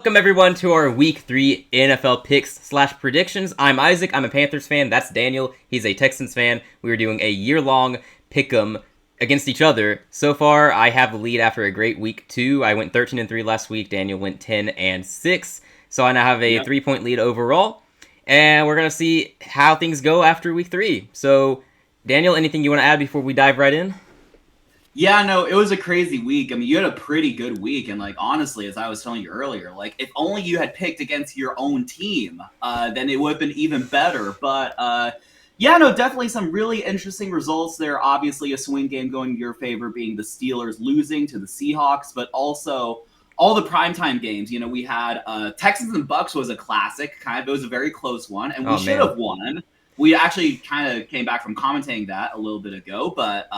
Welcome everyone to our Week 3 NFL picks/predictions. I'm Isaac, I'm a Panthers fan. That's Daniel, he's a Texans fan. We are doing a year-long pick'em against each other. So far, I have the lead after a great Week 2. I went 13-3 last week, Daniel went 10-6. So I now have a 3-point lead overall. And we're going to see how things go after Week 3. So, Daniel, anything you want to add before we dive right in? Yeah, no, it was a crazy week. I mean, you had a pretty good week. And, honestly, as I was telling you earlier, if only you had picked against your own team, then it would have been even better. But, yeah, no, definitely some really interesting results there. Obviously, a swing game going in your favor being the Steelers losing to the Seahawks, but also all the primetime games. You know, we had Texans and Bucs was a classic. It was a very close one, and we should have won. We actually kind of came back from commentating that a little bit ago, but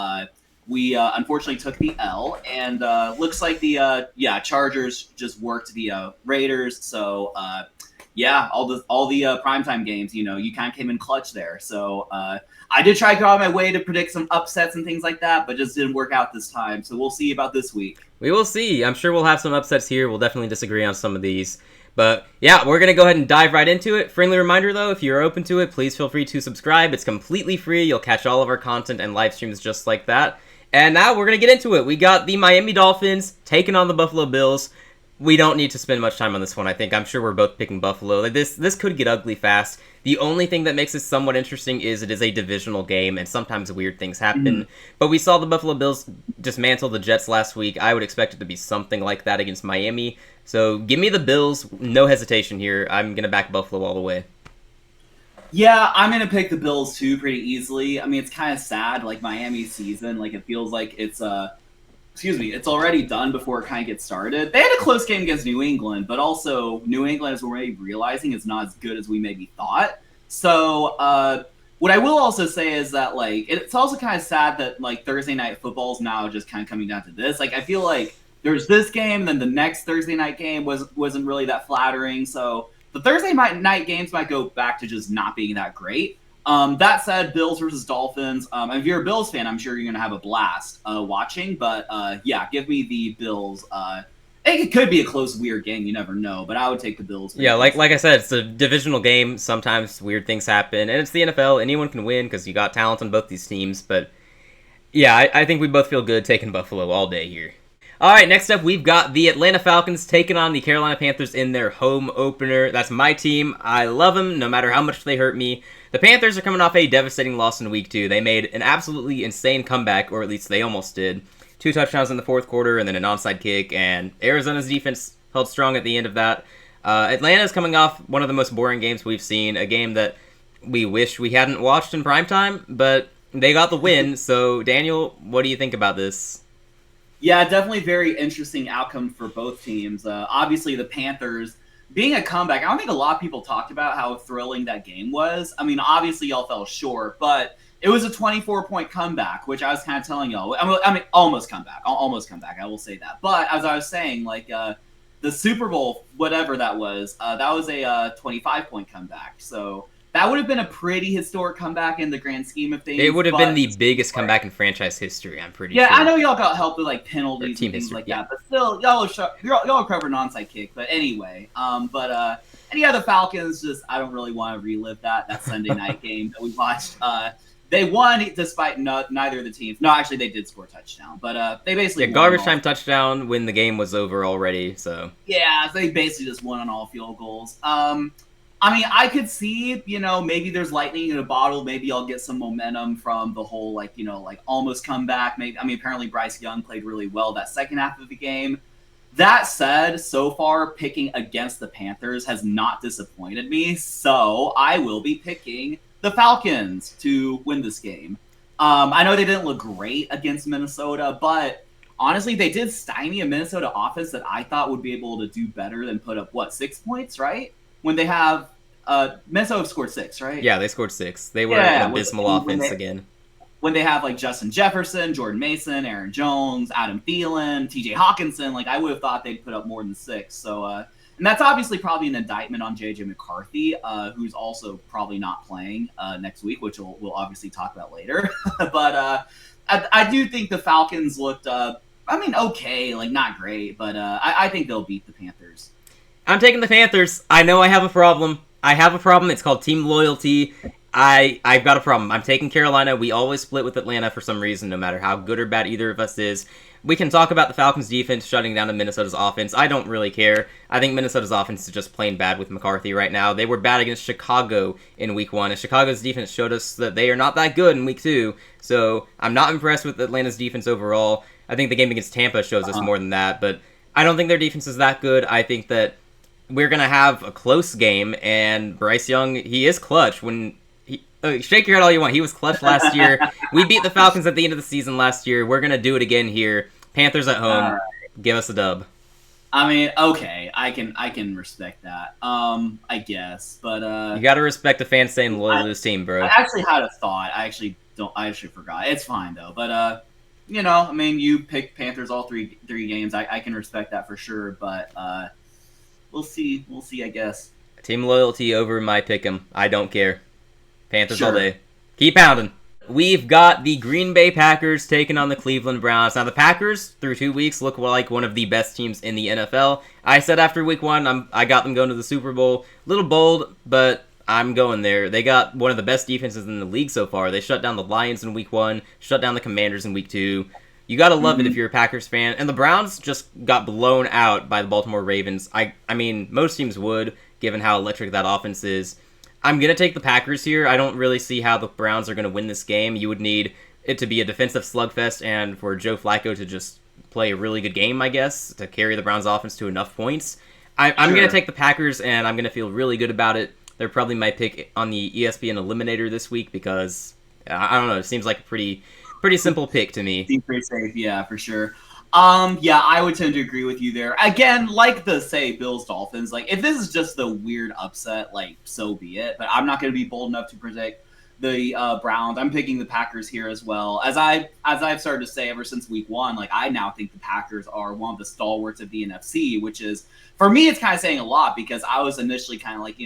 we unfortunately took the L, and looks like the Chargers just worked the Raiders. So all the primetime games, you kind of came in clutch there. So I did try to go out of my way to predict some upsets and things like that, but just didn't work out this time. So we'll see about this week. We will see. I'm sure we'll have some upsets here. We'll definitely disagree on some of these. But yeah, we're going to go ahead and dive right into it. Friendly reminder though, if you're open to it, please feel free to subscribe. It's completely free. You'll catch all of our content and live streams just like that. And now we're going to get into it. We got the Miami Dolphins taking on the Buffalo Bills. We don't need to spend much time on this one, I think. I'm sure we're both picking Buffalo. This could get ugly fast. The only thing that makes it somewhat interesting is it is a divisional game, and sometimes weird things happen. Mm-hmm. But we saw the Buffalo Bills dismantle the Jets last week. I would expect it to be something like that against Miami. So give me the Bills. No hesitation here. I'm going to back Buffalo all the way. Yeah, I'm going to pick the Bills, too, pretty easily. I mean, it's kind of sad, Miami's season. It feels like it's, it's already done before it kind of gets started. They had a close game against New England, but also New England is already realizing it's not as good as we maybe thought. So, what I will also say is that, it's also kind of sad that, Thursday Night Football is now just kind of coming down to this. I feel like there's this game, then the next Thursday night game wasn't really that flattering, so the Thursday night games might go back to just not being that great. That said, Bills versus Dolphins. If you're a Bills fan, I'm sure you're going to have a blast watching. But, give me the Bills. It could be a close, weird game. You never know. But I would take the Bills. Yeah, like I said, it's a divisional game. Sometimes weird things happen. And it's the NFL. Anyone can win because you got talent on both these teams. But, yeah, I think we both feel good taking Buffalo all day here. All right, next up, we've got the Atlanta Falcons taking on the Carolina Panthers in their home opener. That's my team. I love them, no matter how much they hurt me. The Panthers are coming off a devastating loss in Week 2. They made an absolutely insane comeback, or at least they almost did. 2 touchdowns in the fourth quarter and then an onside kick, and Arizona's defense held strong at the end of that. Atlanta's coming off one of the most boring games we've seen, a game that we wish we hadn't watched in primetime, but they got the win. So, Daniel, what do you think about this? Yeah, definitely very interesting outcome for both teams. Obviously, the Panthers being a comeback, I don't think a lot of people talked about how thrilling that game was. I mean, obviously, y'all fell short, but it was a 24-point comeback, which I was kind of telling y'all. I mean, almost comeback. I will say that. But as I was saying, the Super Bowl, whatever that was a 25-point comeback. So that would have been a pretty historic comeback in the grand scheme of things. It would have been the biggest comeback in franchise history, I'm pretty sure. Yeah, I know y'all got help with penalties and things like that, but still, y'all covered an onside kick. But anyway, the Falcons, I don't really want to relive that Sunday night game that we watched. They won despite neither of the teams. No, actually, they did score a touchdown, but they basically won garbage time touchdown when the game was over already. So yeah, they basically just won on all field goals. I mean, I could see, maybe there's lightning in a bottle. Maybe I'll get some momentum from the whole, almost comeback. Maybe, apparently Bryce Young played really well that second half of the game. That said, so far, picking against the Panthers has not disappointed me. So I will be picking the Falcons to win this game. I know they didn't look great against Minnesota, but honestly, they did stymie a Minnesota offense that I thought would be able to do better than put up, 6 points, right? When they have Minnesota scored 6, right? Yeah, they scored 6. They were an abysmal offense again. When they have Justin Jefferson, Jordan Mason, Aaron Jones, Adam Thielen, TJ Hawkinson, I would have thought they'd put up more than 6. So, and that's obviously probably an indictment on JJ McCarthy, who's also probably not playing next week, which we'll obviously talk about later. But I do think the Falcons looked, okay, not great, but I think they'll beat the Panthers. I'm taking the Panthers. I know I have a problem. I have a problem. It's called team loyalty. I've got a problem. I'm taking Carolina. We always split with Atlanta for some reason, no matter how good or bad either of us is. We can talk about the Falcons' defense shutting down to Minnesota's offense. I don't really care. I think Minnesota's offense is just plain bad with McCarthy right now. They were bad against Chicago in Week 1, and Chicago's defense showed us that they are not that good in Week 2. So I'm not impressed with Atlanta's defense overall. I think the game against Tampa shows us more than that, but I don't think their defense is that good. I think that we're going to have a close game, and Bryce Young, he is clutch when... shake your head all you want. He was clutch last year. We beat the Falcons at the end of the season last year. We're going to do it again here. Panthers at home. Right. Give us a dub. I mean, okay. I can respect that. I guess. But you got to respect the fans staying loyal to this team, bro. I actually had a thought. I actually forgot. It's fine, though. But, I mean, you picked Panthers all three games. I can respect that for sure. But we'll see. We'll see, I guess. Team loyalty over my pick 'em. I don't care. Panthers all day. Keep pounding. We've got the Green Bay Packers taking on the Cleveland Browns. Now, the Packers, through 2 weeks, look like one of the best teams in the NFL. I said after Week 1, I got them going to the Super Bowl. A little bold, but I'm going there. They got one of the best defenses in the league so far. They shut down the Lions in Week 1, shut down the Commanders in Week 2. You got to love it if you're a Packers fan. And the Browns just got blown out by the Baltimore Ravens. I mean, most teams would, given how electric that offense is. I'm going to take the Packers here. I don't really see how the Browns are going to win this game. You would need it to be a defensive slugfest and for Joe Flacco to just play a really good game, I guess, to carry the Browns offense to enough points. I'm going to take the Packers, and I'm going to feel really good about it. They're probably my pick on the ESPN Eliminator this week because, I don't know, it seems like a pretty simple pick to me. Seems pretty safe, yeah, for sure. Yeah, I would tend to agree with you there. Again, like the, say, Bills-Dolphins, like, if this is just the weird upset, like, so be it. But I'm not going to be bold enough to predict the Browns. I'm picking the Packers here as well. As I've started to say ever since Week 1, like, I now think the Packers are one of the stalwarts of the NFC, which is, for me, it's kind of saying a lot because I was initially kind of like,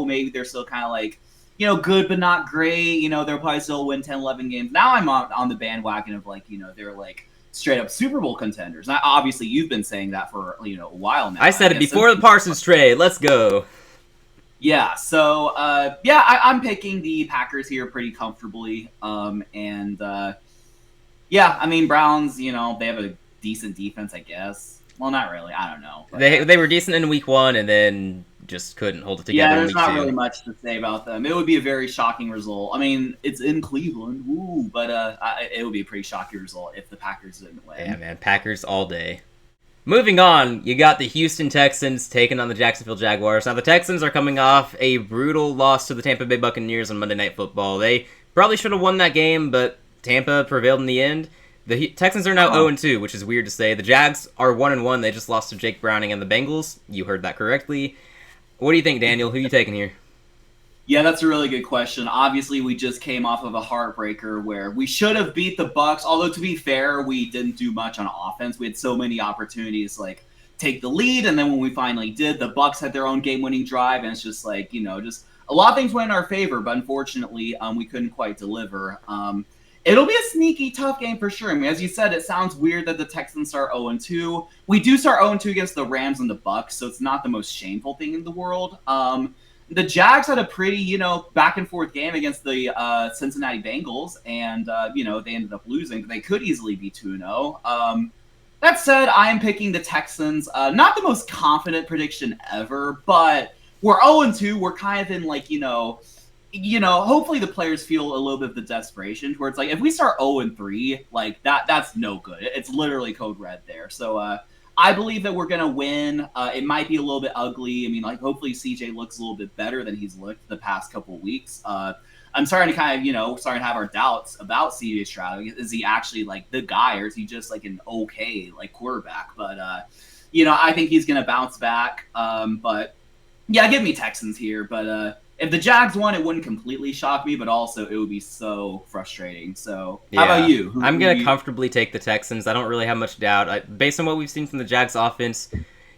maybe they're still kind of like, good but not great. They'll probably still win 10, 11 games. Now I'm on the bandwagon of, like, they're, like, straight up Super Bowl contenders. Now, obviously, you've been saying that for a while now. I said it before the Parsons trade. Let's go. Yeah. So I'm picking the Packers here pretty comfortably. I mean, Browns. They have a decent defense, I guess. Well, not really. I don't know. But, they were decent in Week 1, and then just couldn't hold it together. Yeah, there's in not Week 2. really much to say about them. It would be a very shocking result. I mean, it's in Cleveland, but it would be a pretty shocking result if the Packers didn't win. Yeah, man, Packers all day. Moving on, you got the Houston Texans taking on the Jacksonville Jaguars. Now, the Texans are coming off a brutal loss to the Tampa Bay Buccaneers on Monday Night Football. They probably should have won that game, but Tampa prevailed in the end. The Texans are now 0-2, which is weird to say. The Jags are 1-1. They just lost to Jake Browning and the Bengals. You heard that correctly. What do you think, Daniel? Who are you taking here? Yeah, that's a really good question. Obviously, we just came off of a heartbreaker where we should have beat the Bucs. Although, to be fair, we didn't do much on offense. We had so many opportunities, like, take the lead. And then when we finally did, the Bucs had their own game-winning drive. And it's just like, just a lot of things went in our favor. But unfortunately, we couldn't quite deliver. It'll be a sneaky, tough game for sure. I mean, as you said, it sounds weird that the Texans start 0-2. We do start 0-2 against the Rams and the Bucs, so it's not the most shameful thing in the world. The Jags had a pretty, back-and-forth game against the Cincinnati Bengals, and, they ended up losing. They could easily be 2-0. That said, I am picking the Texans. Not the most confident prediction ever, but we're 0-2. We're kind of in, like, hopefully the players feel a little bit of the desperation where it's like, if we start 0-3, like that's no good. It's literally code red there. So I believe that we're going to win. It might be a little bit ugly. I mean, like, hopefully CJ looks a little bit better than he's looked the past couple of weeks. I'm starting to kind of, starting to have our doubts about CJ Stroud. Is he actually, like, the guy, or is he just, like, an okay, like, quarterback? But, I think he's going to bounce back. But, yeah, give me Texans here. But, if the Jags won, it wouldn't completely shock me, but also it would be so frustrating. So, how about you? I'm going to comfortably take the Texans. I don't really have much doubt. Based on what we've seen from the Jags offense,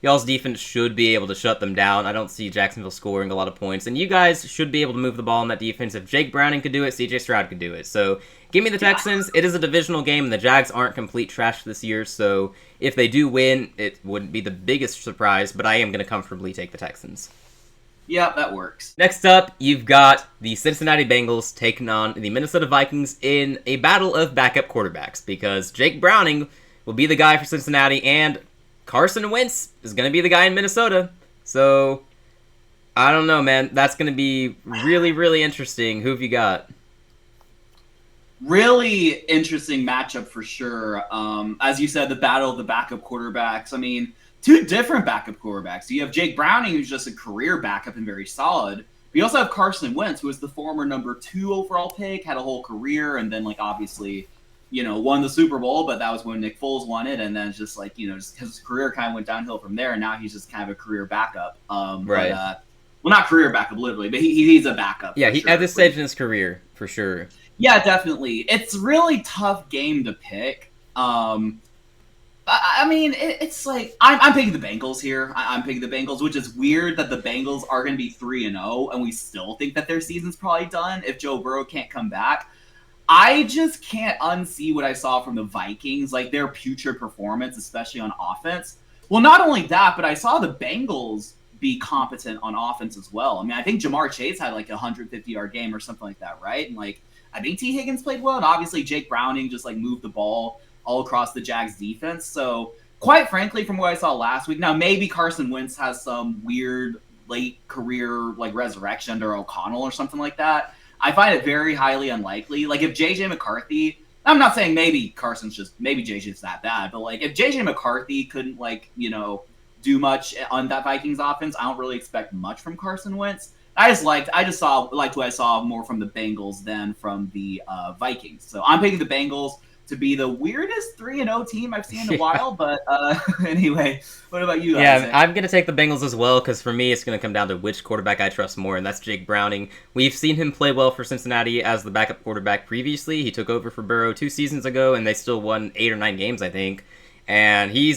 Y'all's defense should be able to shut them down. I don't see Jacksonville scoring a lot of points, and you guys should be able to move the ball in that defense. If Jake Browning could do it, CJ Stroud could do it. So give me the Texans. It is a divisional game, and the Jags aren't complete trash this year, so if they do win, it wouldn't be the biggest surprise, but I am going to comfortably take the Texans. Yeah, that works. Next up, you've got the Cincinnati Bengals taking on the Minnesota Vikings in a battle of backup quarterbacks, because Jake Browning will be the guy for Cincinnati, and Carson Wentz is going to be the guy in Minnesota. So, I don't know, man. That's going to be really, really interesting. Who have you got? Really interesting matchup for sure. As you said, the battle of the backup quarterbacks. I mean, two different backup quarterbacks. You have Jake Browning, who's just a career backup and very solid. But you also have Carson Wentz, who was the former number 2 overall pick, had a whole career, and then, like, obviously, won the Super Bowl, but that was when Nick Foles won it, and then it's just like, just his career kind of went downhill from there, and now he's just kind of a career backup. Right. But, well, not career backup, literally, but he's a backup. Yeah, at this stage in his career, for sure. Yeah, definitely. It's a really tough game to pick. I mean, it's like I'm picking the Bengals here. I'm picking the Bengals, which is weird that the Bengals are going to be 3-0, and we still think that their season's probably done if Joe Burrow can't come back. I just can't unsee what I saw from the Vikings, like their putrid performance, especially on offense. Well, not only that, but I saw the Bengals be competent on offense as well. I mean, I think Jamar Chase had like a 150-yard game or something like that, right? And like, I think T. Higgins played well, and obviously Jake Browning just like moved the ball all across the Jags defense. So quite frankly, from what I saw last week, now maybe Carson Wentz has some weird late career like resurrection under O'Connell or something like that. I find it very highly unlikely. Like if JJ McCarthy, I'm not saying maybe maybe JJ's that bad, but like if JJ McCarthy couldn't like, do much on that Vikings offense, I don't really expect much from Carson Wentz. I just liked what I saw more from the Bengals than from the Vikings. So I'm picking the Bengals to be the weirdest 3-0 team I've seen in a while. But anyway, what about you, Yeah, Isaac? I'm going to take the Bengals as well, because for me, it's going to come down to which quarterback I trust more, and that's Jake Browning. We've seen him play well for Cincinnati as the backup quarterback previously. He took over for Burrow 2 seasons ago, and they still won 8 or 9 games, I think. And he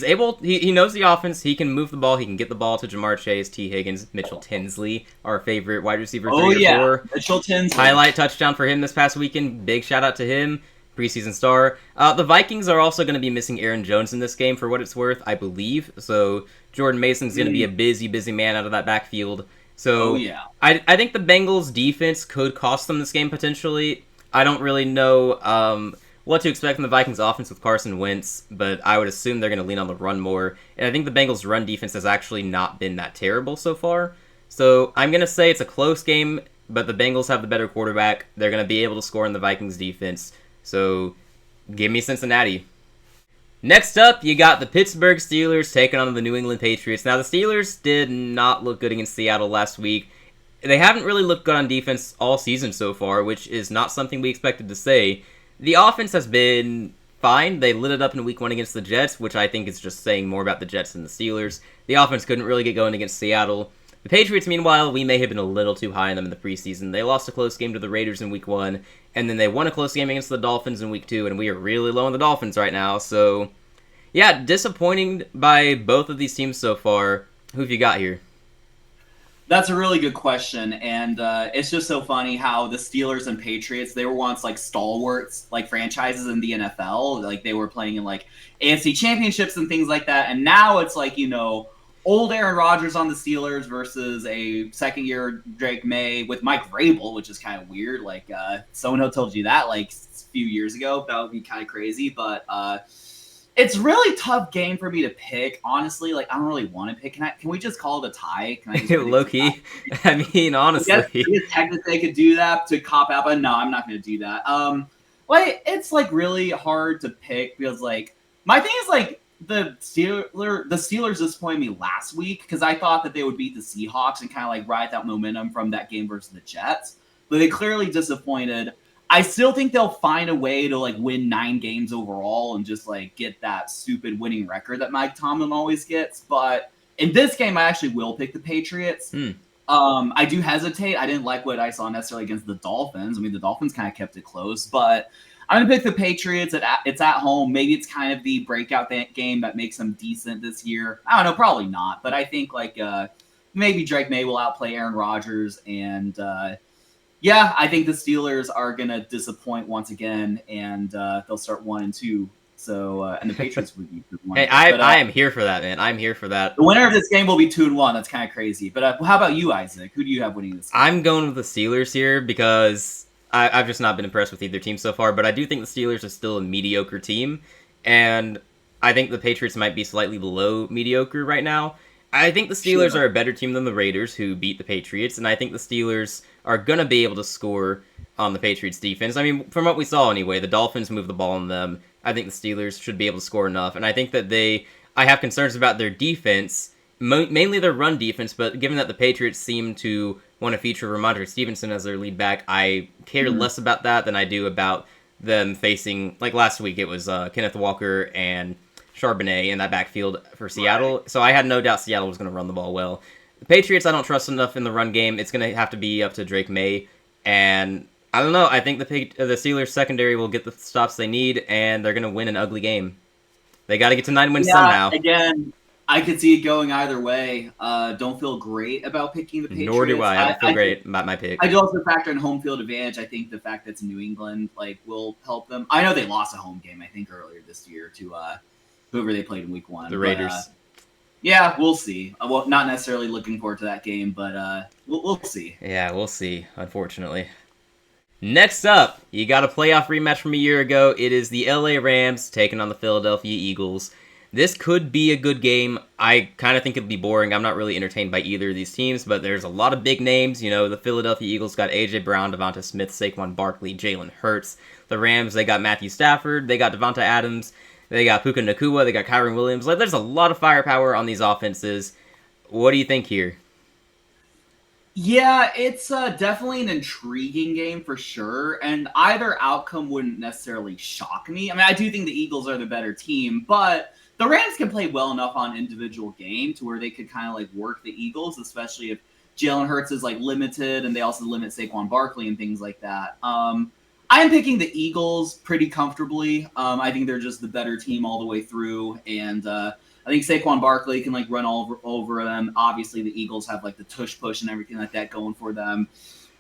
knows the offense. He can move the ball. He can get the ball to Jamar Chase, T. Higgins, Mitchell Tinsley, our favorite wide receiver 3 or 4. Mitchell Tinsley. Highlight touchdown for him this past weekend. Big shout out to him. Preseason star. The Vikings are also going to be missing Aaron Jones in this game, for what it's worth, I believe. So Jordan Mason's going to be a busy man out of that backfield. So I think the Bengals' defense could cost them this game potentially. I don't really know what to expect from the Vikings' offense with Carson Wentz, but I would assume they're going to lean on the run more. And I think the Bengals' run defense has actually not been that terrible so far. So I'm going to say it's a close game, but the Bengals have the better quarterback. They're going to be able to score in the Vikings' defense. So, give me Cincinnati. Next up, you got the Pittsburgh Steelers taking on the New England Patriots. Now, the Steelers did not look good against Seattle last week. They haven't really looked good on defense all season so far, which is not something we expected to say. The offense has been fine. They lit it up in Week 1 against the Jets, which I think is just saying more about the Jets than the Steelers. The offense couldn't really get going against Seattle. The Patriots, meanwhile, we may have been a little too high on them in the preseason. They lost a close game to the Raiders in Week 1, and then they won a close game against the Dolphins in Week 2, and we are really low on the Dolphins right now. So, yeah, disappointing by both of these teams so far. Who have you got here? That's a really good question, and it's just so funny how the Steelers and Patriots, they were once like stalwarts, like franchises in the NFL. Like they were playing in like AFC championships and things like that, and now it's like, old Aaron Rodgers on the Steelers versus a second-year Drake May with Mike Vrabel, which is kind of weird. Like, someone who told you that like a few years ago, that would be kind of crazy. But it's really tough game for me to pick. Honestly, like I don't really want to pick. Can we just call it a tie? Can I just low key? I mean, honestly, I guess technically they could do that to cop out, but no, I'm not going to do that. Like it's like really hard to pick because like my thing is like. The Steelers disappointed me last week because I thought that they would beat the Seahawks and kind of like ride that momentum from that game versus the Jets, but they clearly disappointed. I still think they'll find a way to like win 9 games overall and just like get that stupid winning record that Mike Tomlin always gets. But in this game, I actually will pick the Patriots. I do hesitate. I didn't like what I saw necessarily against the Dolphins. I mean, the Dolphins kind of kept it close, but I'm gonna pick the Patriots. It's at home. Maybe it's kind of the breakout game that makes them decent this year. I don't know, probably not, but I think like maybe Drake May will outplay Aaron Rodgers, and yeah, I think the Steelers are gonna disappoint once again, and they'll start 1-2. So and the Patriots would be 2-1. Hey, I am here for that, man. I'm here for that. The winner of this game will be 2-1. That's kind of crazy. But how about you, Isaac? Who do you have winning this game? I'm going with the Steelers here because I've just not been impressed with either team so far. But I do think the Steelers are still a mediocre team, and I think the Patriots might be slightly below mediocre right now. I think the Steelers are a better team than the Raiders, who beat the Patriots, and I think the Steelers are going to be able to score on the Patriots' defense. I mean, from what we saw anyway, the Dolphins moved the ball on them. I think the Steelers should be able to score enough, and I think that I have concerns about their defense, mainly their run defense, but given that the Patriots seem to want to feature Ramondre Stevenson as their lead back, I care less about that than I do about them facing, like last week, it was Kenneth Walker and Charbonnet in that backfield for Seattle, so I had no doubt Seattle was going to run the ball well. The Patriots, I don't trust enough in the run game. It's going to have to be up to Drake May, and I don't know. I think the Steelers secondary will get the stops they need, and they're going to win an ugly game. They got to get to 9 wins somehow. Again, I could see it going either way. Don't feel great about picking the Patriots. Nor do I. I don't feel great about my pick. I do also factor in home field advantage. I think the fact that it's New England will help them. I know they lost a home game, I think, earlier this year to whoever they played in week 1. The Raiders. Yeah, we'll see. Well, not necessarily looking forward to that game, but we'll see. Yeah, we'll see, unfortunately. Next up, you got a playoff rematch from a year ago. It is the LA Rams taking on the Philadelphia Eagles. This could be a good game. I kind of think it'll be boring. I'm not really entertained by either of these teams, but there's a lot of big names. You know, the Philadelphia Eagles got A.J. Brown, Devonta Smith, Saquon Barkley, Jalen Hurts. The Rams, they got Matthew Stafford, they got Devonta Adams, they got Puka Nacua, they got Kyron Williams. Like, there's a lot of firepower on these offenses. What do you think here? Yeah, it's definitely an intriguing game for sure, and either outcome wouldn't necessarily shock me. I mean, I do think the Eagles are the better team, but the Rams can play well enough on individual game to where they could kind of like work the Eagles, especially if Jalen Hurts is like limited and they also limit Saquon Barkley and things like that. I'm picking the Eagles pretty comfortably. I think they're just the better team all the way through, and I think Saquon Barkley can like run all over them. Obviously, the Eagles have like the tush push and everything like that going for them.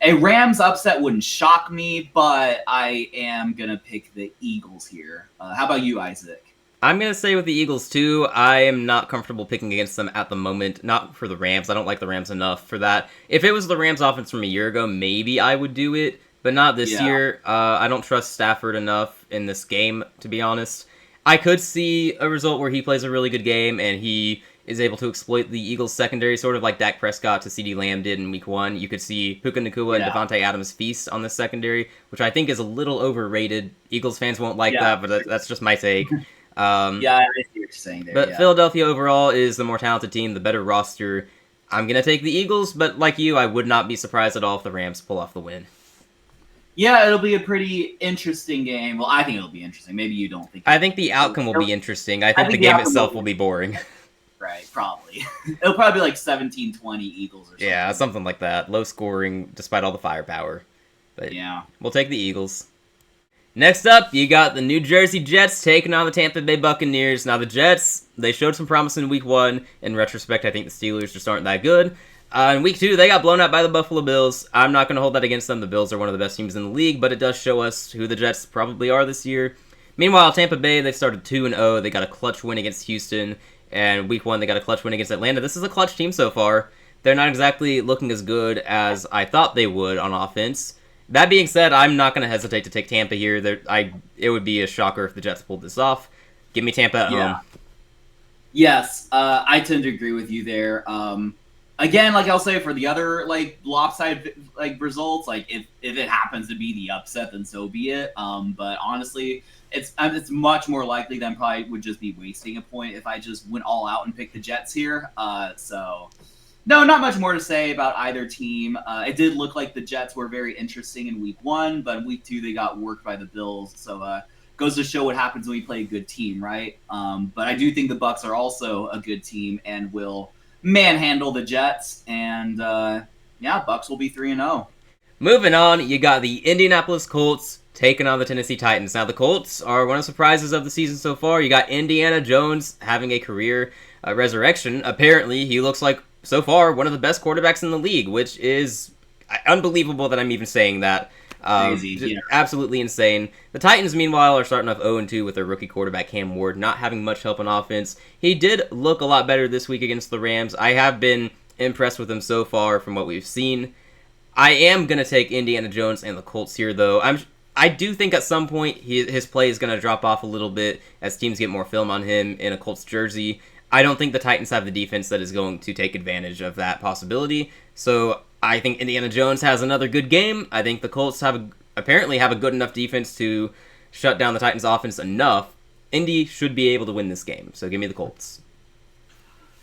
A Rams upset wouldn't shock me, but I am gonna pick the Eagles here. How about you, Isaac? I'm going to say with the Eagles, too. I am not comfortable picking against them at the moment. Not for the Rams. I don't like the Rams enough for that. If it was the Rams offense from a year ago, maybe I would do it, but not this year. I don't trust Stafford enough in this game, to be honest. I could see a result where he plays a really good game and he is able to exploit the Eagles secondary, sort of like Dak Prescott to CeeDee Lamb did in week 1. You could see Puka Nacua and Devontae Adams feast on this secondary, which I think is a little overrated. Eagles fans won't like that, but that's just my take. I see what you're saying there. But Philadelphia overall is the more talented team, the better roster. I'm going to take the Eagles, but like you, I would not be surprised at all if the Rams pull off the win. Yeah, it'll be a pretty interesting game. Well, I think it'll be interesting. Maybe you don't think. I think the outcome will be interesting. I think the game itself will be boring. Right, probably. It'll probably be like 17-20 Eagles or something. Yeah, something like that. Low scoring, despite all the firepower. But yeah, we'll take the Eagles. Next up, you got the New Jersey Jets taking on the Tampa Bay Buccaneers. Now, the Jets, they showed some promise in Week 1. In retrospect, I think the Steelers just aren't that good. In Week 2, they got blown out by the Buffalo Bills. I'm not going to hold that against them. The Bills are one of the best teams in the league, but it does show us who the Jets probably are this year. Meanwhile, Tampa Bay, they started 2-0. They got a clutch win against Houston. And Week 1, they got a clutch win against Atlanta. This is a clutch team so far. They're not exactly looking as good as I thought they would on offense. That being said, I'm not going to hesitate to take Tampa here. It would be a shocker if the Jets pulled this off. Give me Tampa at home. Yes, I tend to agree with you there. Again, like I'll say for the other like lopsided like results, like if it happens to be the upset, then so be it. But honestly, it's much more likely than probably would just be wasting a point if I just went all out and picked the Jets here. So. No, not much more to say about either team. It did look like the Jets were very interesting in Week 1, but in Week 2 they got worked by the Bills. So goes to show what happens when we play a good team, right? But I do think the Bucs are also a good team and will manhandle the Jets. And Bucs will be 3-0. Moving on, you got the Indianapolis Colts taking on the Tennessee Titans. Now, the Colts are one of the surprises of the season so far. You got Indiana Jones having a career resurrection. Apparently, he looks like, so far, one of the best quarterbacks in the league, which is unbelievable that I'm even saying that. Crazy, yeah. Absolutely insane. The Titans, meanwhile, are starting off 0-2 with their rookie quarterback Cam Ward not having much help on offense. He did look a lot better this week against the Rams. I have been impressed with him so far from what we've seen. I am going to take Indiana Jones and the Colts here, though. I do think at some point his play is going to drop off a little bit as teams get more film on him in a Colts jersey. I don't think the Titans have the defense that is going to take advantage of that possibility. So I think Indiana Jones has another good game. I think the Colts apparently have a good enough defense to shut down the Titans' offense enough. Indy should be able to win this game. So give me the Colts.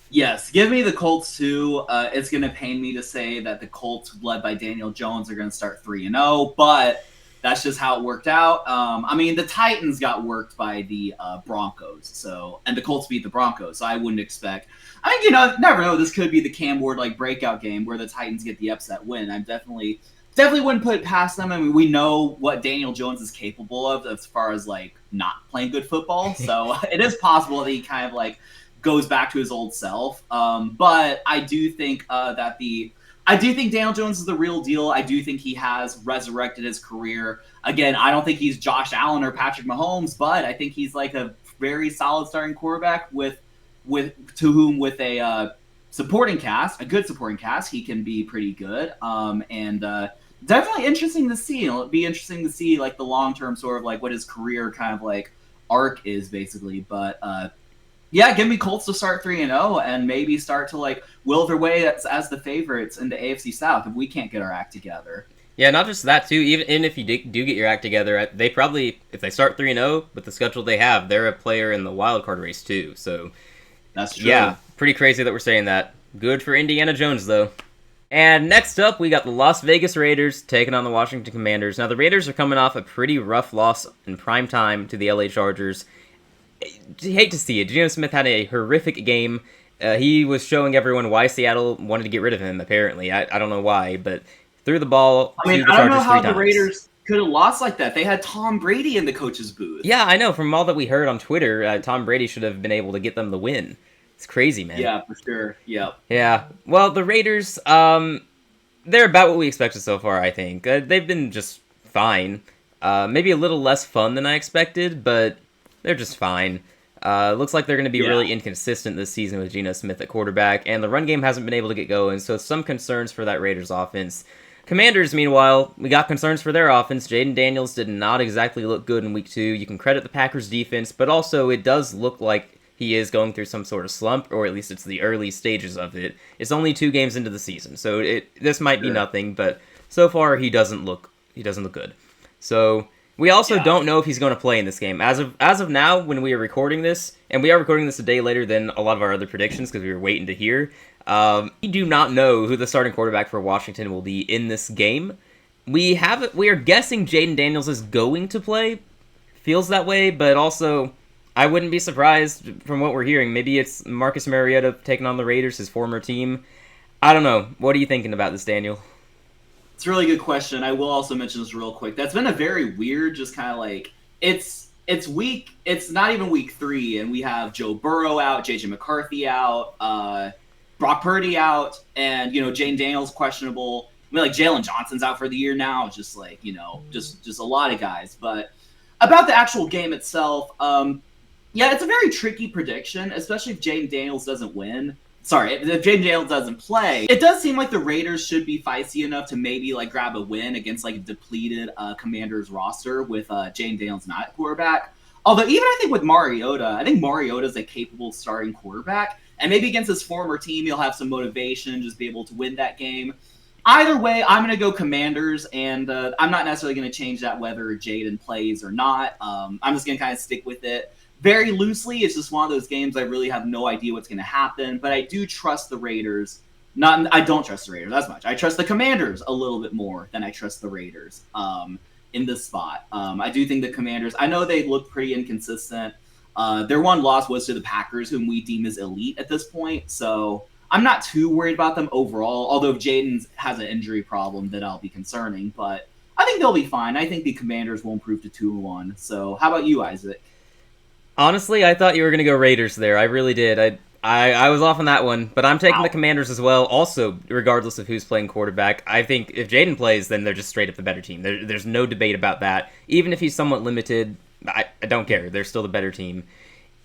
Yes, give me the Colts too. It's going to pain me to say that the Colts, led by Daniel Jones, are going to start 3-0, but that's just how it worked out. I mean, the Titans got worked by the Broncos, and the Colts beat the Broncos, so I wouldn't expect. I mean, never know. This could be the Cam Ward breakout game where the Titans get the upset win. I definitely wouldn't put it past them. I mean, we know what Daniel Jones is capable of as far as not playing good football, so it is possible that he kind of goes back to his old self. But I do think I do think Daniel Jones is the real deal. I do think he has resurrected his career. Again, I don't think he's Josh Allen or Patrick Mahomes, but I think he's a very solid starting quarterback with a supporting cast, a good supporting cast, he can be pretty good. And definitely interesting to see. It'll be interesting to see the long-term sort of what his career kind of arc is basically. But yeah, give me Colts to start 3-0 and maybe start to will their way as the favorites in the AFC South if we can't get our act together. Yeah, not just that too. Even if you do get your act together, they probably, if they start 3-0 with the schedule they have, they're a player in the wild card race too. So that's true. Yeah, pretty crazy that we're saying that. Good for Indiana Jones though. And next up, we got the Las Vegas Raiders taking on the Washington Commanders. Now the Raiders are coming off a pretty rough loss in prime time to the LA Chargers. Hate to see it. Geno Smith had a horrific game. He was showing everyone why Seattle wanted to get rid of him, apparently. I don't know why, but threw the ball to the Chargers 3 times. I don't know how the Raiders could have lost like that. They had Tom Brady in the coach's booth. Yeah, I know. From all that we heard on Twitter, Tom Brady should have been able to get them the win. It's crazy, man. Yeah, for sure. Yep. Yeah. Well, the Raiders, they're about what we expected so far, I think. They've been just fine. Maybe a little less fun than I expected, but they're just fine. Looks like they're going to be really inconsistent this season with Geno Smith at quarterback, and the run game hasn't been able to get going, so some concerns for that Raiders offense. Commanders, meanwhile, we got concerns for their offense. Jaden Daniels did not exactly look good in Week 2. You can credit the Packers' defense, but also it does look like he is going through some sort of slump, or at least it's the early stages of it. It's only 2 games into the season, so this might be nothing, but so far he doesn't look good. So we also don't know if he's going to play in this game. As of now, when we are recording this, and we are recording this a day later than a lot of our other predictions because we were waiting to hear, we do not know who the starting quarterback for Washington will be in this game. We are guessing Jaden Daniels is going to play. Feels that way, but also I wouldn't be surprised from what we're hearing. Maybe it's Marcus Mariota taking on the Raiders, his former team. I don't know. What are you thinking about this, Daniel? It's a really good question. I will also mention this real quick. That's been a very weird, just kind of it's not even week 3, and we have Joe Burrow out, JJ McCarthy out, Brock Purdy out, and Jane Daniels questionable. I mean, Jalen Johnson's out for the year now. Just just a lot of guys. But about the actual game itself, it's a very tricky prediction, especially if Jaden Daniels doesn't win. Sorry, if Jaden Daniels doesn't play, it does seem like the Raiders should be feisty enough to maybe grab a win against a depleted Commanders roster with Jaden Daniels not at quarterback. Although even I think with Mariota, I think Mariota's a capable starting quarterback, and maybe against his former team he'll have some motivation, just be able to win that game. Either way, I'm going to go Commanders, and I'm not necessarily going to change that whether Jaden plays or not. I'm just going to kind of stick with it. Very loosely, it's just one of those games I really have no idea what's going to happen, but I do trust the Raiders. I don't trust the Raiders as much. I trust the Commanders a little bit more than I trust the Raiders in this spot. I do think the Commanders, I know they look pretty inconsistent. Their one loss was to the Packers, whom we deem as elite at this point, so I'm not too worried about them overall, although if Jaden has an injury problem, then I'll be concerning, but I think they'll be fine. I think the Commanders will improve to 2-1. So how about you, Isaac? Honestly, I thought you were going to go Raiders there. I really did. I was off on that one, but I'm taking the Commanders as well. Also, regardless of who's playing quarterback, I think if Jaden plays, then they're just straight up the better team. There's no debate about that. Even if he's somewhat limited, I don't care. They're still the better team.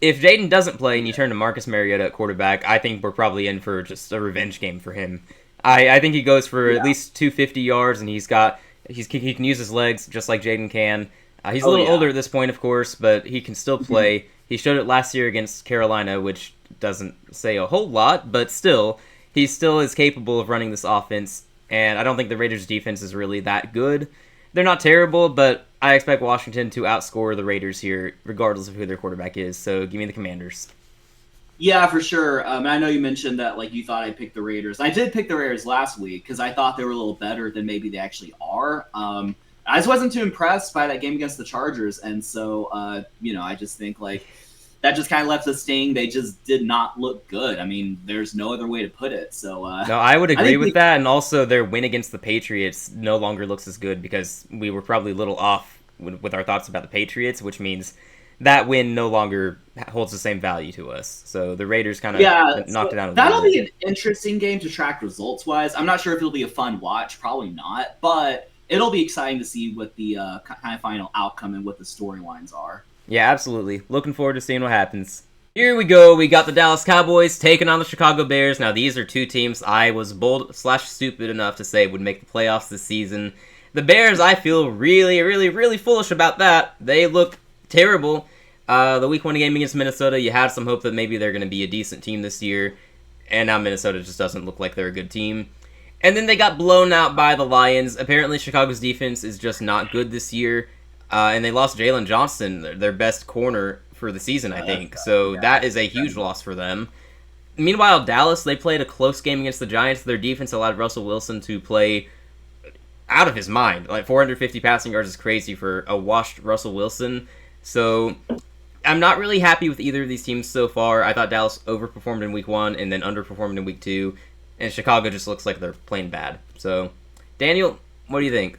If Jaden doesn't play and you turn to Marcus Mariota at quarterback, I think we're probably in for just a revenge game for him. I think he goes for at least 250 yards, and he can use his legs just like Jaden can. He's a little older at this point, of course, but he can still play. He showed it last year against Carolina, which doesn't say a whole lot, but still, he still is capable of running this offense, and I don't think the Raiders' defense is really that good. They're not terrible, but I expect Washington to outscore the Raiders here, regardless of who their quarterback is, so give me the Commanders. Yeah, for sure. I know you mentioned that you thought I picked the Raiders. I did pick the Raiders last week because I thought they were a little better than maybe they actually are. I just wasn't too impressed by that game against the Chargers, and so I just think that just kind of left us sting. They just did not look good. I mean, there's no other way to put it. So no, I would agree with that, and also their win against the Patriots no longer looks as good because we were probably a little off with our thoughts about the Patriots, which means that win no longer holds the same value to us. So the Raiders kind of knocked it out of the That'll be an interesting game to track results-wise. I'm not sure if it'll be a fun watch. Probably not. But it'll be exciting to see what the kind of final outcome and what the storylines are. Yeah, absolutely. Looking forward to seeing what happens. Here we go. We got the Dallas Cowboys taking on the Chicago Bears. Now, these are two teams I was bold/stupid enough to say would make the playoffs this season. The Bears, I feel really, really, really foolish about that. They look terrible. The Week 1 game against Minnesota, you had some hope that maybe they're going to be a decent team this year, and now Minnesota just doesn't look like they're a good team. And then they got blown out by the Lions. Apparently, Chicago's defense is just not good this year, and they lost Jalen Johnson, their best corner for the season, I think. So that is a huge loss for them. Meanwhile, Dallas, they played a close game against the Giants. Their defense allowed Russell Wilson to play out of his mind. 450 passing yards is crazy for a washed Russell Wilson. So I'm not really happy with either of these teams so far. I thought Dallas overperformed in Week 1 and then underperformed in Week 2. And Chicago just looks like they're playing bad. So, Daniel, what do you think?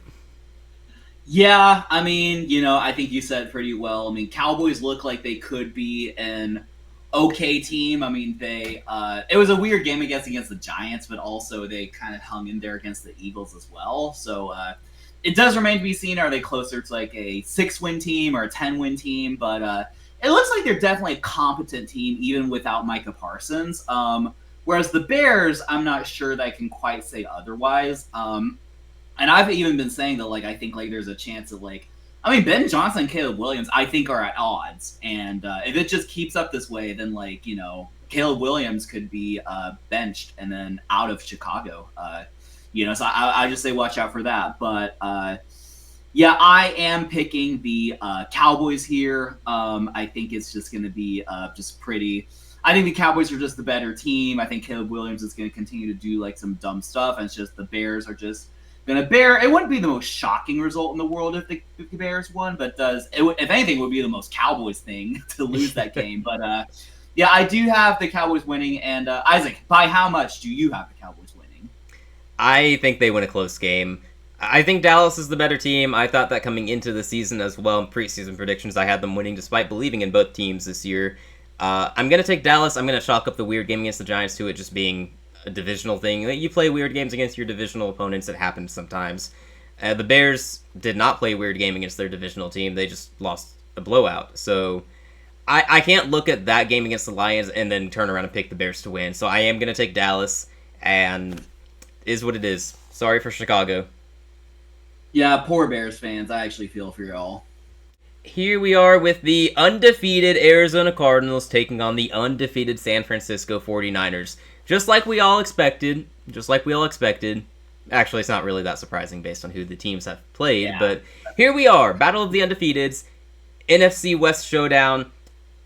Yeah, I mean, I think you said pretty well. I mean, Cowboys look like they could be an okay team. I mean, it was a weird game against the Giants, but also they kind of hung in there against the Eagles as well. So, it does remain to be seen. Are they closer to a 6-win team or a 10-win team? But it looks like they're definitely a competent team, even without Micah Parsons. Whereas the Bears, I'm not sure that I can quite say otherwise. And I've even been saying that, I think, there's a chance of, Ben Johnson and Caleb Williams, I think, are at odds. And if it just keeps up this way, then, Caleb Williams could be benched and then out of Chicago. So I just say watch out for that. But, I am picking the Cowboys here. I think it's just going to be just pretty... I think the Cowboys are just the better team. I think Caleb Williams is going to continue to do some dumb stuff, and it's just the Bears are just going to bear. It wouldn't be the most shocking result in the world if the Bears won, but if anything, it would be the most Cowboys thing to lose that game. But I do have the Cowboys winning. And Isaac, by how much do you have the Cowboys winning? I think they win a close game. I think Dallas is the better team. I thought that coming into the season as well. In preseason predictions, I had them winning despite believing in both teams this year. I'm going to take Dallas. I'm going to chalk up the weird game against the Giants to it just being a divisional thing. You play weird games against your divisional opponents. It happens sometimes. The Bears did not play a weird game against their divisional team. They just lost a blowout. So I can't look at that game against the Lions and then turn around and pick the Bears to win. So I am going to take Dallas, and is what it is. Sorry for Chicago. Yeah, poor Bears fans. I actually feel for y'all. Here we are with the undefeated Arizona Cardinals taking on the undefeated San Francisco 49ers. Just like we all expected. Actually, it's not really that surprising based on who the teams have played, but here we are. Battle of the Undefeateds. NFC West Showdown.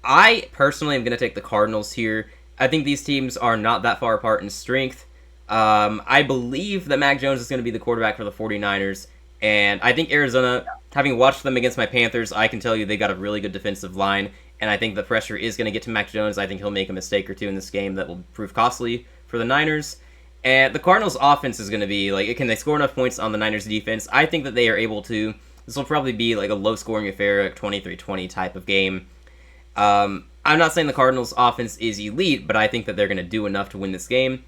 I personally am going to take the Cardinals here. I think these teams are not that far apart in strength. I believe that Mac Jones is going to be the quarterback for the 49ers. And I think Arizona, having watched them against my Panthers, I can tell you they got a really good defensive line. And I think the pressure is going to get to Mac Jones. I think he'll make a mistake or two in this game that will prove costly for the Niners. And the Cardinals' offense is going to be like, can they score enough points on the Niners' defense? I think that they are able to. This will probably be like a low-scoring affair, like 23-20 type of game. I'm not saying the Cardinals' offense is elite, but I think that they're going to do enough to win this game.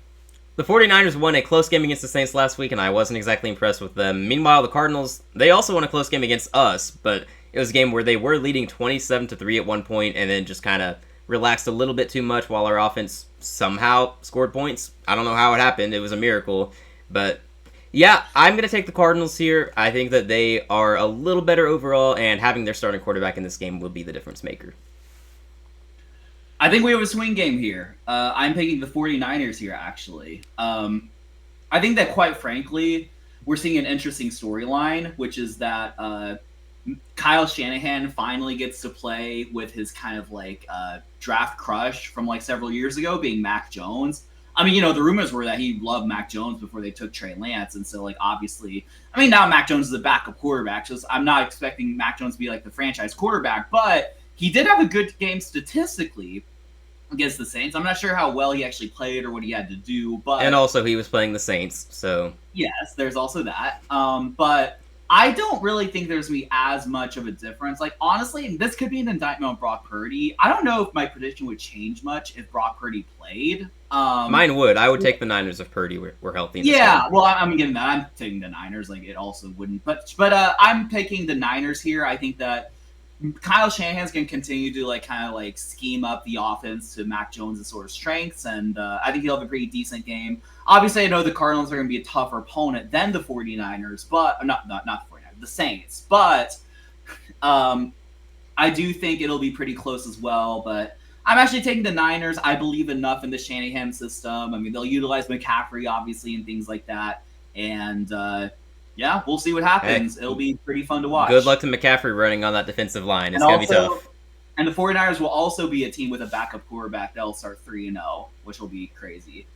The 49ers won a close game against the Saints last week, and I wasn't exactly impressed with them. Meanwhile, the Cardinals, they also won a close game against us, but it was a game where they were leading 27-3 at one point, and then just kind of relaxed a little bit too much while our offense somehow scored points. I don't know how it happened. It was a miracle. But yeah, I'm going to take the Cardinals here. I think that they are a little better overall, and having their starting quarterback in this game will be the difference maker. I think we have a swing game here. I'm picking the 49ers here, actually. I think that, quite frankly, we're seeing an interesting storyline, which is that Kyle Shanahan finally gets to play with his kind of like draft crush from like several years ago, being Mac Jones. I mean, the rumors were that he loved Mac Jones before they took Trey Lance. And so, like, obviously, I mean, now Mac Jones is a backup quarterback. So I'm not expecting Mac Jones to be like the franchise quarterback, but he did have a good game statistically against the Saints. I'm not sure how well he actually played or what he had to do, but and also he was playing the Saints, so yes, there's also that. But I don't really think there's gonna be as much of a difference. Like, honestly, this could be an indictment on Brock Purdy. I don't know if my prediction would change much if Brock Purdy played. Mine would. I would take the Niners if Purdy were healthy. Yeah, well, I'm getting that. I'm taking the Niners. Like, it also wouldn't, but I'm picking the Niners here. I think that Kyle Shanahan's going to continue to like kind of like scheme up the offense to Mac Jones' sort of strengths, and I think he'll have a pretty decent game. Obviously, I know the Cardinals are going to be a tougher opponent than the 49ers, but not the 49ers, the Saints. But I do think it'll be pretty close as well. But I'm actually taking the Niners. I believe enough in the Shanahan system. I mean, they'll utilize McCaffrey, obviously, and things like that. And yeah, we'll see what happens. It'll be pretty fun to watch. Good luck to McCaffrey running on that defensive line. It's going to be tough. And the 49ers will also be a team with a backup quarterback. They'll start 3-0, which will be crazy.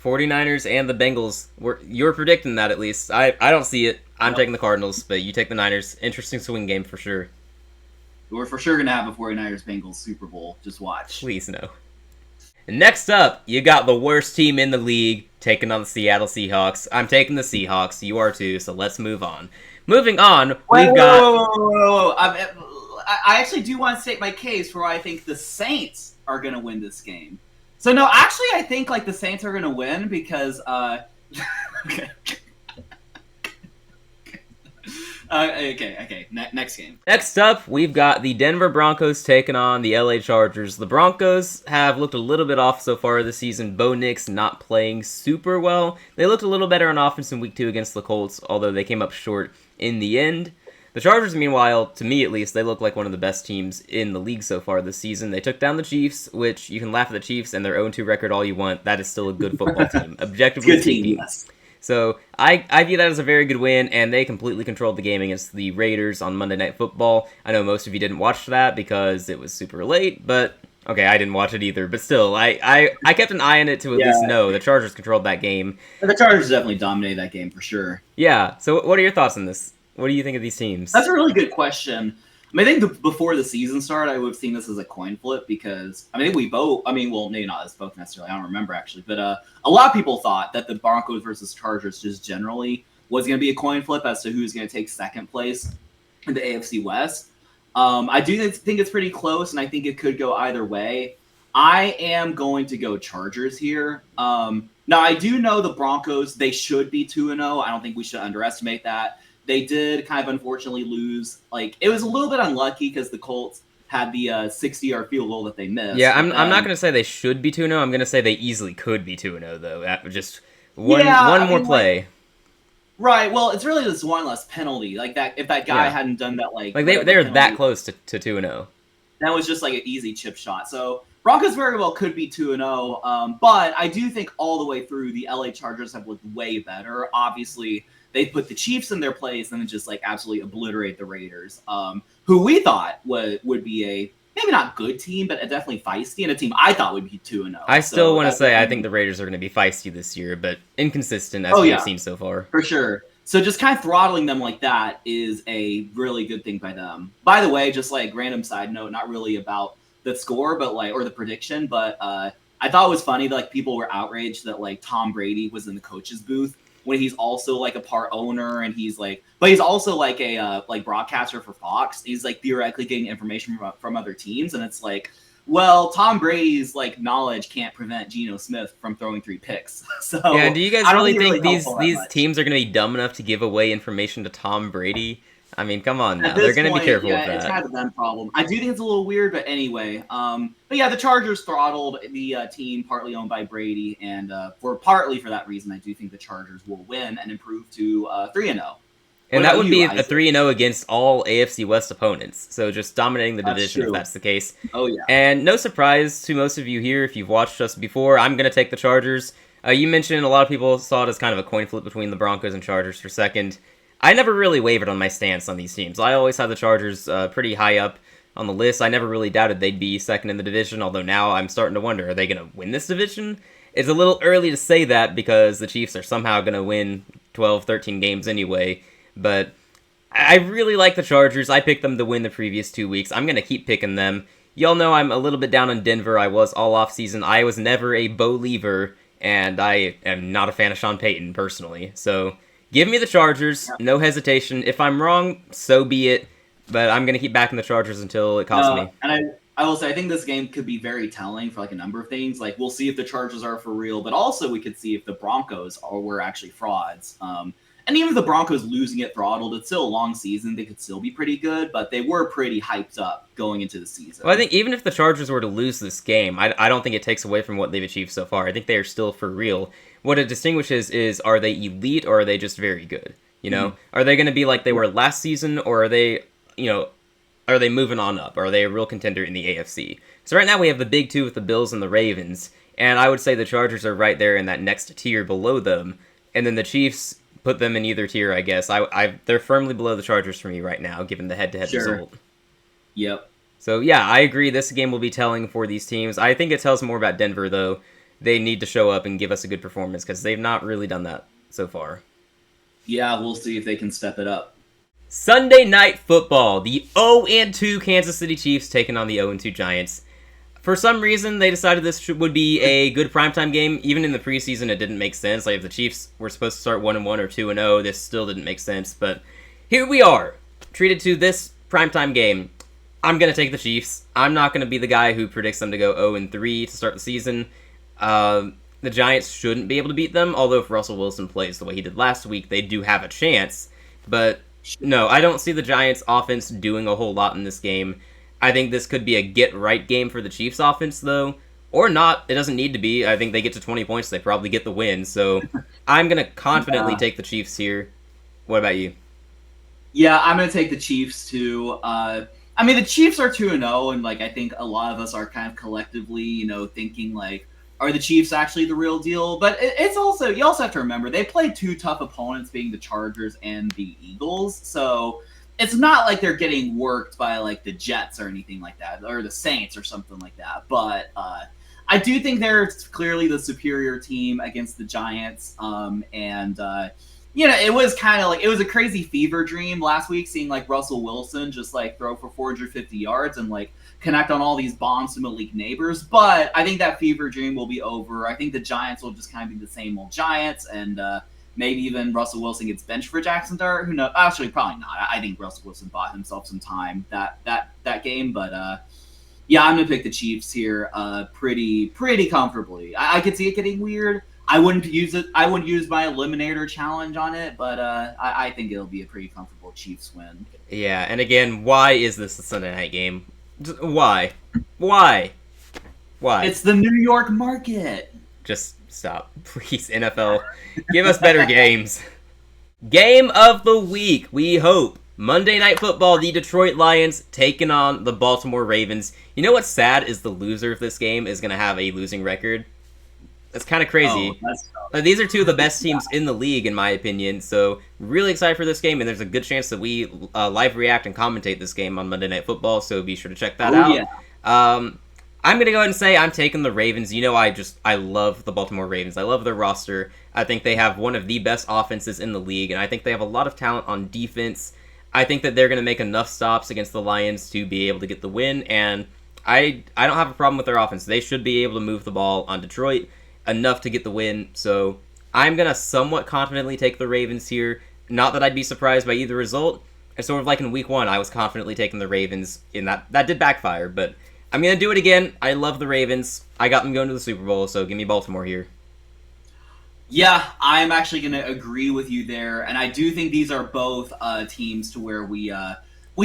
49ers and the Bengals. You're predicting that at least. I don't see it. I'm taking the Cardinals, but you take the Niners. Interesting swing game for sure. We're for sure going to have a 49ers-Bengals Super Bowl. Just watch. Please no. Next up, you got the worst team in the league taking on the Seattle Seahawks. I'm taking the Seahawks. You are too, so let's move on. Moving on, we've got... Whoa. I actually do want to state my case for why I think the Saints are going to win this game. So, no, actually, I think like the Saints are going to win because... okay. Okay. Next game. Next up, we've got the Denver Broncos taking on the LA Chargers. The Broncos have looked a little bit off so far this season. Bo Nix not playing super well. They looked a little better on offense in Week 2 against the Colts, although they came up short in the end. The Chargers, meanwhile, to me at least, they look like one of the best teams in the league so far this season. They took down the Chiefs, which you can laugh at the Chiefs and their 0-2 record all you want. That is still a good football team. Objectively good team, yes. So I view that as a very good win, and they completely controlled the game against the Raiders on Monday Night Football. I know most of you didn't watch that because it was super late, but okay, I didn't watch it either. But still, I kept an eye on it to at least know the Chargers controlled that game. The Chargers definitely dominated that game for sure. Yeah, so what are your thoughts on this? What do you think of these teams? That's a really good question. I mean, I think before the season started, I would have seen this as a coin flip because, I mean, well, maybe not as both necessarily, I don't remember actually, but a lot of people thought that the Broncos versus Chargers just generally was going to be a coin flip as to who's going to take second place in the AFC West. I do think it's pretty close, and I think it could go either way. I am going to go Chargers here. Now, I do know the Broncos, they should be 2-0. I don't think we should underestimate that. They did kind of unfortunately lose. Like, it was a little bit unlucky because the Colts had the 60-yard field goal that they missed. Yeah, I'm not going to say they should be 2-0. I'm going to say they easily could be 2-0, though. Just one more play. Like, right. Well, it's really just one less penalty. Like, that if that guy hadn't done that, like they were that close to 2-0. That was just like an easy chip shot. So Broncos very well could be 2-0. But I do think all the way through, the LA Chargers have looked way better. Obviously, they put the Chiefs in their place and then just like absolutely obliterate the Raiders, who we thought would be a maybe not good team, but a definitely feisty, and a team I thought would be 2-0. I still want to say I think the Raiders are going to be feisty this year, but inconsistent as we've seen so far. For sure. So just kind of throttling them like that is a really good thing by them. By the way, just like random side note, not really about the score, but like or the prediction, but I thought it was funny that like people were outraged that like Tom Brady was in the coach's booth when he's also like a part owner and but he's also like a like broadcaster for Fox. He's like theoretically getting information from other teams, and it's like, well, Tom Brady's like knowledge can't prevent Geno Smith from throwing 3 picks. So yeah, do you guys really think these much. teams are going to be dumb enough to give away information to Tom Brady? I mean, come on now. At They're this going to be point, careful yeah, with that. it's kind of them problem. I do think it's a little weird, but anyway. But yeah, the Chargers throttled the team partly owned by Brady, and for that reason, I do think the Chargers will win and improve to 3-0. And that would be a 3-0 against all AFC West opponents. So just dominating the division if that's the case. Oh, yeah. And no surprise to most of you here, if you've watched us before, I'm going to take the Chargers. You mentioned a lot of people saw it as kind of a coin flip between the Broncos and Chargers for second. I never really wavered on my stance on these teams. I always had the Chargers pretty high up on the list. I never really doubted they'd be second in the division, although now I'm starting to wonder, are they going to win this division? It's a little early to say that because the Chiefs are somehow going to win 12, 13 games anyway. But I really like the Chargers. I picked them to win the previous 2 weeks. I'm going to keep picking them. Y'all know I'm a little bit down on Denver. I was all off-season. I was never a believer, and I am not a fan of Sean Payton, personally. So give me the Chargers. No hesitation. If I'm wrong, so be it. But I'm going to keep backing the Chargers until it costs me. And I will say, I think this game could be very telling for like a number of things. Like, we'll see if the Chargers are for real, but also we could see if the Broncos were actually frauds. And even if the Broncos losing it throttled, it's still a long season. They could still be pretty good, but they were pretty hyped up going into the season. Well, I think even if the Chargers were to lose this game, I don't think it takes away from what they've achieved so far. I think they are still for real. What it distinguishes is, are they elite or are they just very good? You know, Are they going to be like they were last season, or are they, are they moving on up? Are they a real contender in the AFC? So right now we have the big two with the Bills and the Ravens, and I would say the Chargers are right there in that next tier below them, and then the Chiefs put them in either tier, I guess. They're firmly below the Chargers for me right now, given the head-to-head result. Yep. So yeah, I agree. This game will be telling for these teams. I think it tells more about Denver, though. They need to show up and give us a good performance because they've not really done that so far. Yeah, we'll see if they can step it up. Sunday Night Football. The 0-2 Kansas City Chiefs taking on the 0-2 Giants. For some reason, they decided this would be a good primetime game. Even in the preseason, it didn't make sense. Like, if the Chiefs were supposed to start 1-1 or 2-0, this still didn't make sense. But here we are, treated to this primetime game. I'm going to take the Chiefs. I'm not going to be the guy who predicts them to go 0-3 to start the season. The Giants shouldn't be able to beat them, although if Russell Wilson plays the way he did last week, they do have a chance. But no, I don't see the Giants' offense doing a whole lot in this game. I think this could be a get-right game for the Chiefs' offense, though. Or not. It doesn't need to be. I think they get to 20 points, they probably get the win. So I'm going to confidently take the Chiefs here. What about you? Yeah, I'm going to take the Chiefs, too. I mean, the Chiefs are 2-0, and, like, I think a lot of us are kind of collectively, thinking, like, are the Chiefs actually the real deal? But it's also, you also have to remember, they played 2 tough opponents, being the Chargers and the Eagles. So it's not like they're getting worked by, like, the Jets or anything like that, or the Saints or something like that. But I do think they're clearly the superior team against the Giants. It was kind of like, it was a crazy fever dream last week, seeing, like, Russell Wilson just, like, throw for 450 yards and, like, connect on all these bombs to Malik Neighbors. But I think that fever dream will be over. I think the Giants will just kind of be the same old Giants, and maybe even Russell Wilson gets benched for Jackson Dart. Who knows? Actually, probably not. I think Russell Wilson bought himself some time that game. But yeah, I'm gonna pick the Chiefs here, pretty comfortably. I could see it getting weird. I wouldn't use it. I wouldn't use my eliminator challenge on it, but I think it'll be a pretty comfortable Chiefs win. Yeah, and again, why is this a Sunday night game? Why? Why? It's the New York market. Just stop, please, NFL. Give us better games. Game of the week, we hope. Monday Night Football, the Detroit Lions taking on the Baltimore Ravens. You know what's sad is the loser of this game is going to have a losing record. That's kind of crazy. These are 2 of the best teams in the league, in my opinion. So really excited for this game, and there's a good chance that we live react and commentate this game on Monday Night Football. So be sure to check that out. Yeah. I'm gonna go ahead and say I'm taking the Ravens. I love the Baltimore Ravens. I love their roster. I think they have one of the best offenses in the league, and I think they have a lot of talent on defense. I think that they're gonna make enough stops against the Lions to be able to get the win, and I don't have a problem with their offense. They should be able to move the ball on Detroit enough to get the win. So I'm gonna somewhat confidently take the Ravens here. Not that I'd be surprised by either result. It's sort of like in Week 1, I was confidently taking the Ravens. In that did backfire, but I'm gonna do it again. I love the Ravens. I got them going to the Super Bowl, so give me Baltimore here. Yeah, I'm actually going to agree with you there, and I do think these are both teams to where we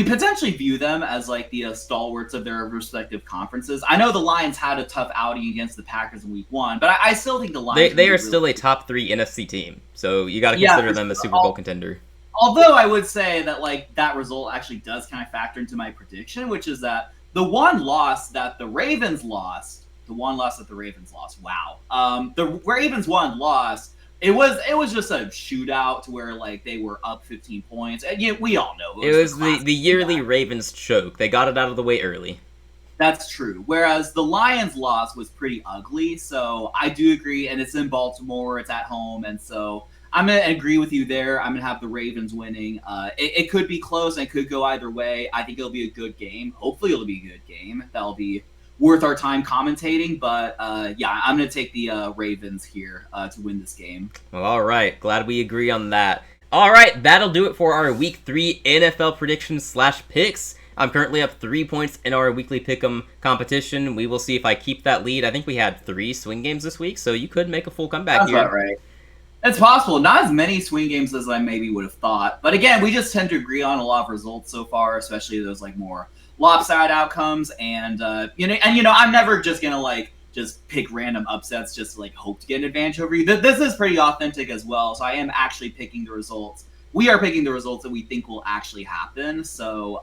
potentially view them as like the stalwarts of their respective conferences. I know the Lions had a tough outing against the Packers in Week 1, but I still think the Lions They are still a top 3 NFC team, so you got to consider them a Super Bowl contender. Although I would say that like that result actually does kind of factor into my prediction, which is that the one loss that the Ravens lost. Wow. The Ravens lost. It was just a shootout to where like they were up 15 points, and we all know it was the yearly Ravens choke. They got it out of the way early. That's true. Whereas the Lions loss was pretty ugly, so I do agree, and it's in Baltimore, it's at home, and so I'm gonna agree with you there. I'm gonna have the Ravens winning. It could be close and it could go either way. I think it'll be a good game. Hopefully, it'll be a good game. That'll be worth our time commentating, but yeah, I'm going to take the Ravens here to win this game. Well, all right. Glad we agree on that. All right, that'll do it for our Week 3 NFL predictions / picks. I'm currently up 3 points in our weekly pick'em competition. We will see if I keep that lead. I think we had 3 swing games this week, so you could make a full comeback here. That's about right. It's possible. Not as many swing games as I maybe would have thought. But again, we just tend to agree on a lot of results so far, especially those like more lopsided outcomes, and I'm never just gonna like just pick random upsets just to like hope to get an advantage over you. This is pretty authentic as well, so I am actually picking the results. We are picking the results that we think will actually happen. So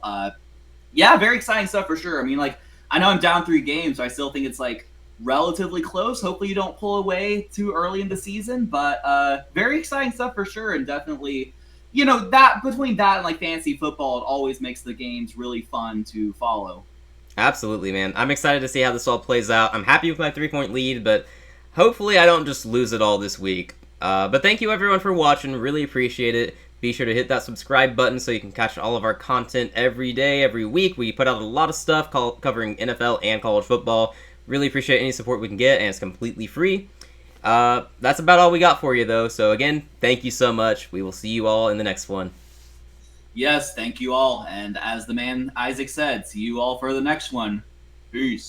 yeah, very exciting stuff for sure. I mean, like I know I'm down 3 games, so I still think it's like relatively close. Hopefully you don't pull away too early in the season, but very exciting stuff for sure, and definitely. That between that and like fantasy football, it always makes the games really fun to follow. Absolutely, man. I'm excited to see how this all plays out. I'm happy with my 3-point lead, but hopefully I don't just lose it all this week. But thank you everyone for watching. Really appreciate it. Be sure to hit that subscribe button so you can catch all of our content every day, every week. We put out a lot of stuff covering NFL and college football. Really appreciate any support we can get, and it's completely free. That's about all we got for you, though. So again, thank you so much. We will see you all in the next one. Yes, thank you all. And as the man Isaac said, see you all for the next one. Peace.